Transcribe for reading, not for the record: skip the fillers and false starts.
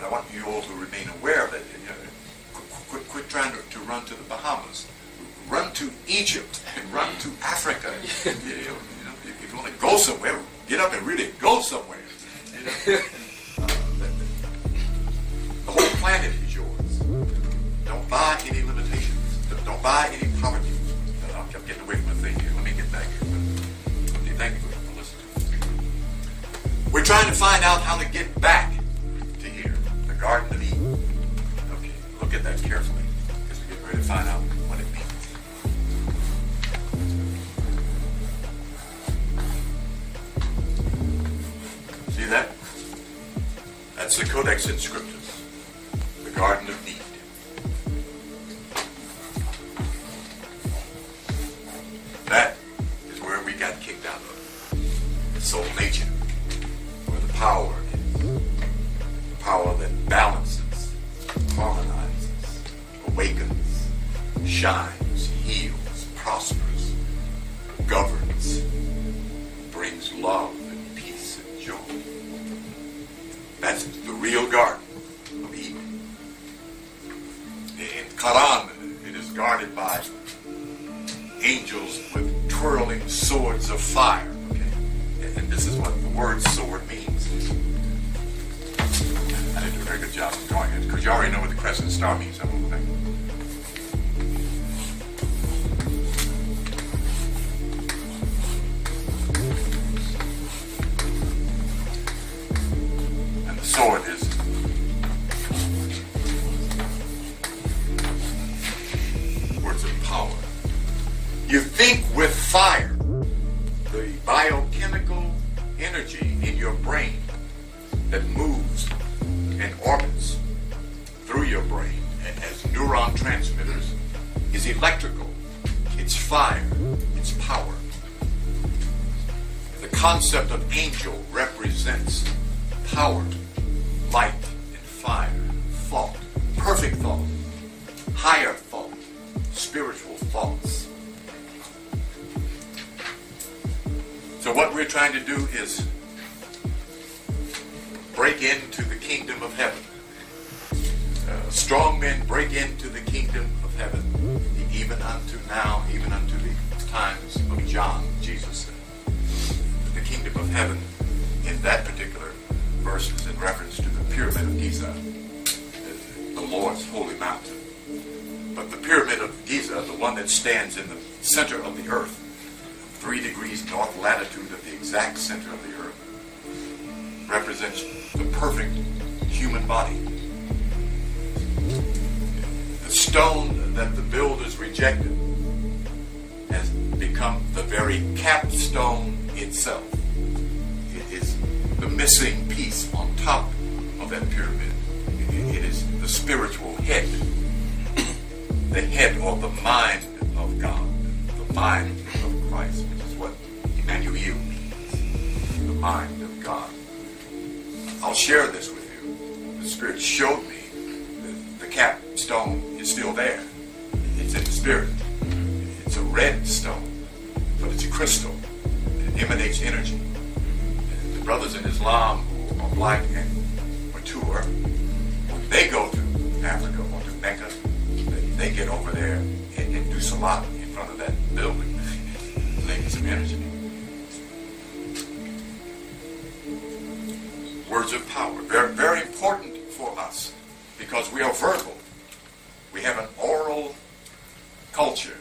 I want you all to remain aware of it. Quit trying to run to the Bahamas. Run to Egypt and run to Africa. If you want to go somewhere, get up and really go somewhere. The whole planet is yours. Don't buy any limitations. Don't buy any poverty. I'm getting away from the thing here. Let me get back here. Thank you for listening. We're trying to find out how to get back to here, the Garden of Eden. Okay, look at that carefully, because we're getting ready to find out what it means. See that? That's the Codex Inscriptus, the Garden of Need. That is where we got kicked out of. The soul nature, where the power is. The power that balances, harmonizes, awakens, shines, heals, prospers, governs, brings love and peace and joy. That's the real Garden of Eden. In Quran, it is guarded by angels with twirling swords of fire. Okay? And this is what the word sword means. I didn't do a very good job of drawing it, because you already know what the crescent star means. I'm moving back. And the sword is words of power. You think with fire. The biochemical energy in your brain that moves and orbits through your brain as neuron transmitters is electrical. It's fire. It's power. The concept of angel represents power, light, and fire, thought, perfect thought, higher thought, spiritual thoughts. So what we're trying to do is break into the kingdom of heaven. Strong men break into the kingdom of heaven, even unto now, even unto the times of John, Jesus said. The kingdom of heaven in that particular verse is in reference to the pyramid of Giza, the Lord's holy mountain. But the pyramid of Giza, the one that stands in the center of the earth, 3 degrees north latitude of the exact center of the earth, represents the perfect human body. The stone that the builders rejected has become the very capstone itself. It is the missing piece on top of that pyramid. It is the spiritual head, the head or the mind of God, the mind of Christ, which is what Emmanuel means, the mind of God. I'll share this with you. The Spirit showed me that the capstone is still there. It's in the Spirit. It's a red stone, but it's a crystal. It emanates energy. And the brothers in Islam who are black and mature, when they go to Africa or to Mecca, they get over there and do salat in front of that building. They get some energy. Words of power. Very, very important for us because we are verbal. We have an oral culture.